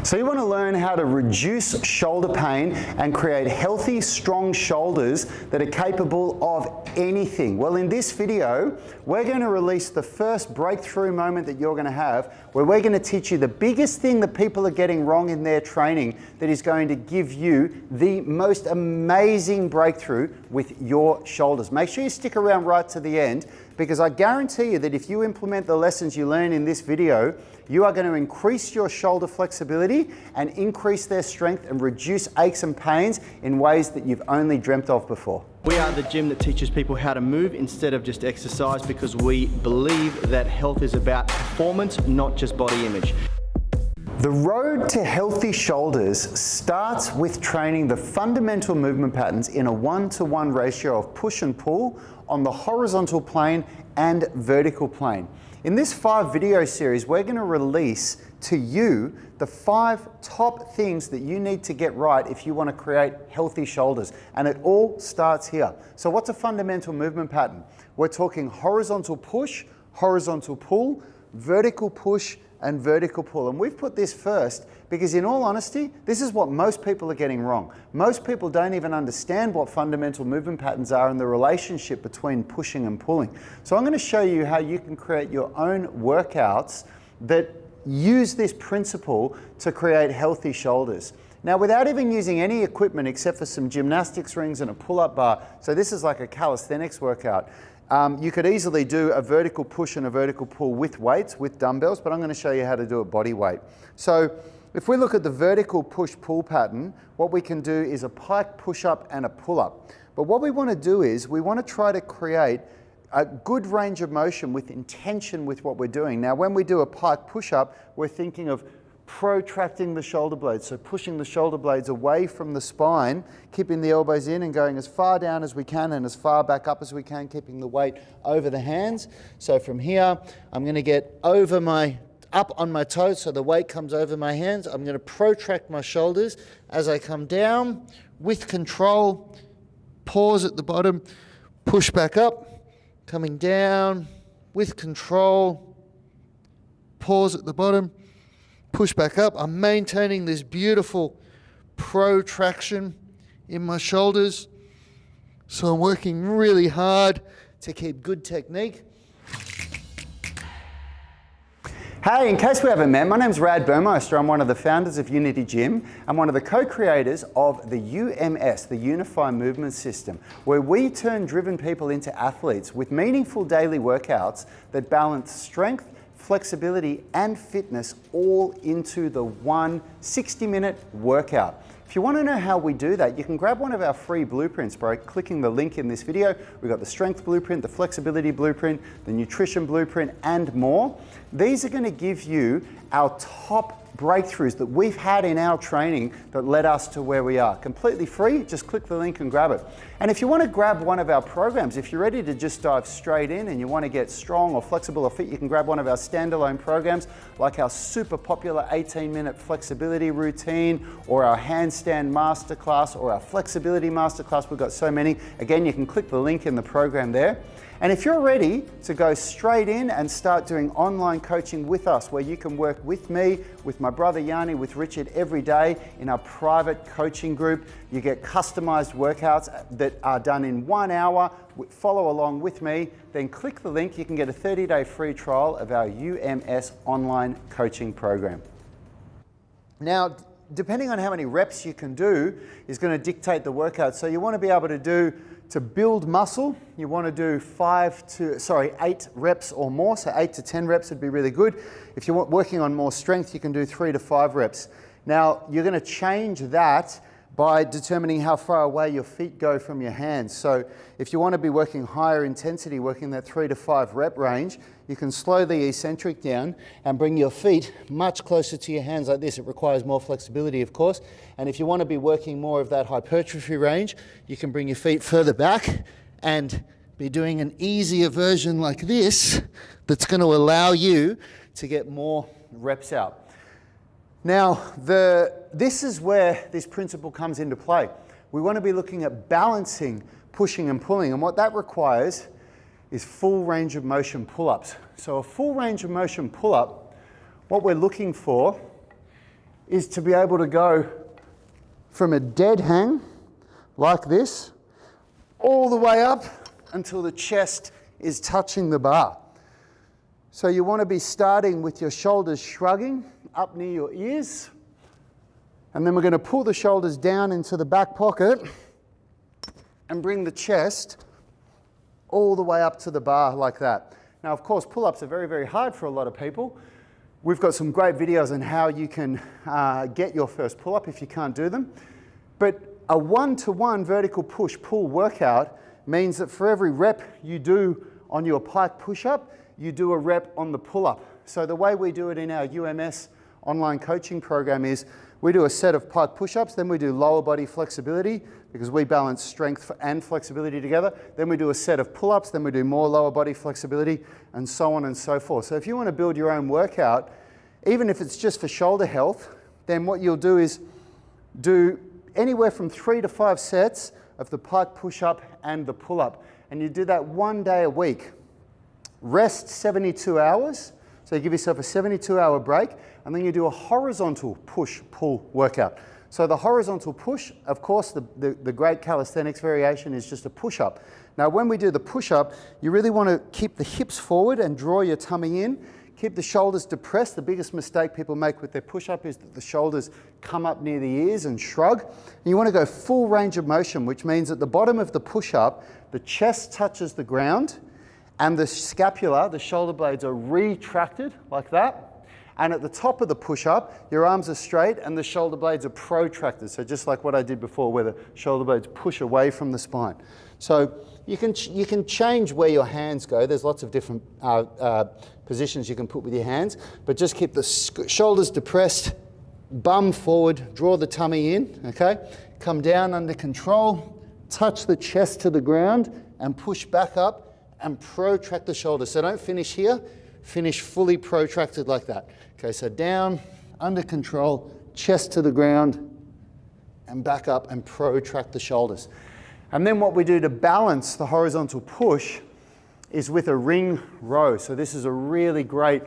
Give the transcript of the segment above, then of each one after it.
So you want to learn how to reduce shoulder pain and create healthy, strong shoulders that are capable of anything. Well, in this video, we're going to release the first breakthrough moment that you're going to have, where we're going to teach you the biggest thing that people are getting wrong in their training that is going to give you the most amazing breakthrough with your shoulders. Make sure you stick around right to the end, because I guarantee you that if you implement the lessons you learn in this video, you are going to increase your shoulder flexibility and increase their strength and reduce aches and pains in ways that you've only dreamt of before. We are the gym that teaches people how to move instead of just exercise, because we believe that health is about performance, not just body image. The road to healthy shoulders starts with training the fundamental movement patterns in a 1-to-1 ratio of push and pull on the horizontal plane and vertical plane. In this 5-video series, we're going to release to you the 5 top things that you need to get right if you want to create healthy shoulders. And it all starts here. So what's a fundamental movement pattern? We're talking horizontal push, horizontal pull, vertical push, and vertical pull. And we've put this first because, in all honesty, this is what most people are getting wrong. Most people don't even understand what fundamental movement patterns are and the relationship between pushing and pulling. So I'm going to show you how you can create your own workouts that use this principle to create healthy shoulders. Now, without even using any equipment except for some gymnastics rings and a pull-up bar, so this is like a calisthenics workout. You could easily do a vertical push and a vertical pull with weights, with dumbbells, but I'm going to show you how to do it body weight. So if we look at the vertical push-pull pattern, what we can do is a pike push-up and a pull-up. But what we want to do is we want to try to create a good range of motion with intention with what we're doing. Now, when we do a pike push-up, we're thinking of protracting the shoulder blades, so pushing the shoulder blades away from the spine, keeping the elbows in and going as far down as we can and as far back up as we can, keeping the weight over the hands. So from here, I'm going to get up on my toes so the weight comes over my hands. I'm going to protract my shoulders as I come down with control, pause at the bottom, push back up, coming down with control, pause at the bottom, push back up. I'm maintaining this beautiful protraction in my shoulders. So I'm working really hard to keep good technique. Hey, in case we haven't met, my name's Rad Burmeister. I'm one of the founders of Unity Gym. I'm one of the co-creators of the UMS, the Unify Movement System, where we turn driven people into athletes with meaningful daily workouts that balance strength, flexibility and fitness all into the one 60-minute workout. If you want to know how we do that, you can grab one of our free blueprints by clicking the link in this video. We've got the strength blueprint, the flexibility blueprint, the nutrition blueprint, and more. These are going to give you our top breakthroughs that we've had in our training that led us to where we are. Completely free, just click the link and grab it. And if you want to grab one of our programs, if you're ready to just dive straight in and you want to get strong or flexible or fit, you can grab one of our standalone programs, like our super popular 18-minute flexibility routine, or our handstand masterclass, or our flexibility masterclass. We've got so many. Again, you can click the link in the program there. And if you're ready to go straight in and start doing online coaching with us, where you can work with me, with my brother Yanni, with Richard every day in our private coaching group, you get customized workouts that are done in 1 hour. Follow along with me, then click the link. You can get a 30-day free trial of our UMS online coaching program. Now, depending on how many reps you can do is going to dictate the workout. So you want to be able to build muscle, you want to do 8 reps or more, so 8 to 10 reps would be really good. If you're working on more strength, you can do 3 to 5 reps. Now, you're going to change that by determining how far away your feet go from your hands. So if you want to be working higher intensity, working that 3 to 5 rep range, you can slow the eccentric down and bring your feet much closer to your hands like this. It requires more flexibility, of course. And if you want to be working more of that hypertrophy range, you can bring your feet further back and be doing an easier version like this that's going to allow you to get more reps out. Now, this is where this principle comes into play. We want to be looking at balancing, pushing and pulling, and what that requires is full range of motion pull-ups. So a full range of motion pull-up, what we're looking for is to be able to go from a dead hang like this all the way up until the chest is touching the bar. So you want to be starting with your shoulders shrugging up near your ears, and then we're going to pull the shoulders down into the back pocket and bring the chest all the way up to the bar like that. Now, of course, pull-ups are very, very hard for a lot of people. We've got some great videos on how you can get your first pull-up if you can't do them. But a one-to-one vertical push-pull workout means that for every rep you do on your pike push-up, you do a rep on the pull-up. So the way we do it in our UMS online coaching program is we do a set of pike push-ups, then we do lower body flexibility because we balance strength and flexibility together. Then we do a set of pull-ups, then we do more lower body flexibility, and so on and so forth. So if you want to build your own workout, even if it's just for shoulder health, then what you'll do is do anywhere from 3 to 5 sets of the pike push-up and the pull-up. And you do that 1 day a week. Rest 72 hours. So you give yourself a 72-hour break, and then you do a horizontal push-pull workout. So the horizontal push, of course, the great calisthenics variation is just a push-up. Now, when we do the push-up, you really want to keep the hips forward and draw your tummy in. Keep the shoulders depressed. The biggest mistake people make with their push-up is that the shoulders come up near the ears and shrug. And you want to go full range of motion, which means at the bottom of the push-up, the chest touches the ground, and the scapula, the shoulder blades, are retracted like that. And at the top of the push-up, your arms are straight and the shoulder blades are protracted. So just like what I did before, where the shoulder blades push away from the spine. So you can change where your hands go. There's lots of different positions you can put with your hands, but just keep the shoulders depressed, bum forward, draw the tummy in, okay? Come down under control, touch the chest to the ground, and push back up and protract the shoulders. So don't finish here, finish fully protracted like that. Okay, so down, under control, chest to the ground, and back up and protract the shoulders. And then what we do to balance the horizontal push is with a ring row. So this is a really great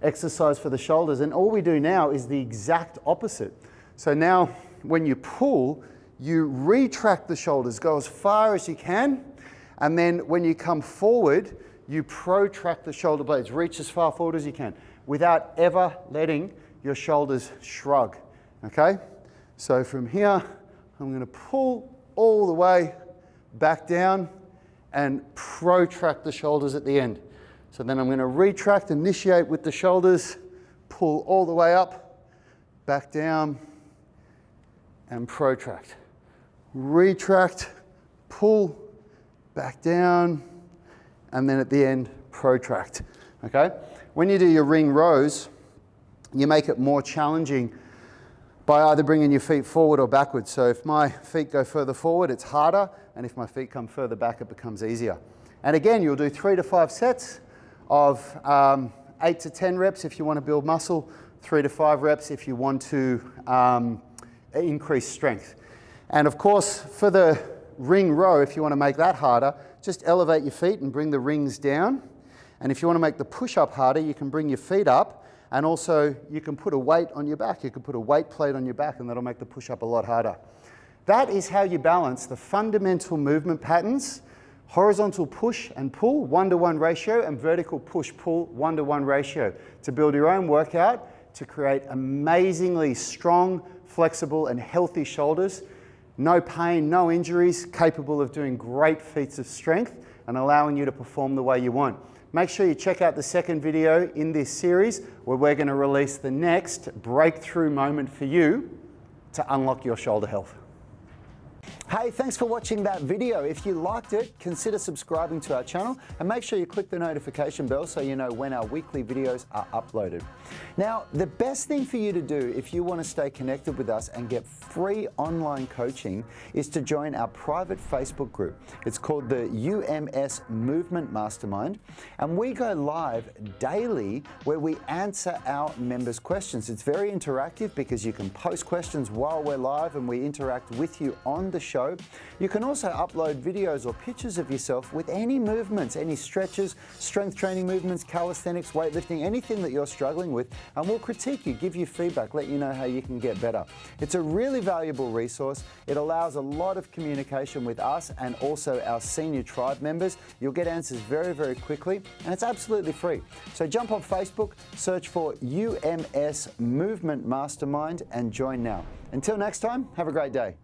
exercise for the shoulders. And all we do now is the exact opposite. So now when you pull, you retract the shoulders, go as far as you can. And then when you come forward, you protract the shoulder blades, reach as far forward as you can without ever letting your shoulders shrug, okay? So from here, I'm going to pull all the way back down and protract the shoulders at the end. So then I'm going to retract, initiate with the shoulders, pull all the way up, back down, and protract. Retract, pull, back down, and then at the end, protract, okay? When you do your ring rows, you make it more challenging by either bringing your feet forward or backwards. So if my feet go further forward, it's harder, and if my feet come further back, it becomes easier. And again, you'll do 3 to 5 sets of 8 to 10 reps if you want to build muscle, 3 to 5 reps if you want to increase strength. And of course, for the ring row, if you want to make that harder, just elevate your feet and bring the rings down. And if you want to make the push-up harder, you can bring your feet up, and also you can put a weight on your back. You can put a weight plate on your back, and that'll make the push-up a lot harder. That is how you balance the fundamental movement patterns: horizontal push and pull, 1-to-1 ratio, and vertical push-pull, 1-to-1 ratio, to build your own workout, to create amazingly strong, flexible, and healthy shoulders. No pain, no injuries, capable of doing great feats of strength and allowing you to perform the way you want. Make sure you check out the second video in this series where we're going to release the next breakthrough moment for you to unlock your shoulder health. Hey, thanks for watching that video. If you liked it, consider subscribing to our channel and make sure you click the notification bell so you know when our weekly videos are uploaded. Now, the best thing for you to do if you want to stay connected with us and get free online coaching is to join our private Facebook group. It's called the UMS Movement Mastermind, and we go live daily where we answer our members' questions. It's very interactive because you can post questions while we're live and we interact with you on the show. show. You can also upload videos or pictures of yourself with any movements, any stretches, strength training movements, calisthenics, weightlifting, anything that you're struggling with, and we'll critique you, give you feedback, let you know how you can get better. It's a really valuable resource. It allows a lot of communication with us and also our senior tribe members. You'll get answers very, very quickly, and it's absolutely free. So jump on Facebook, search for UMS Movement Mastermind and join now. Until next time, have a great day.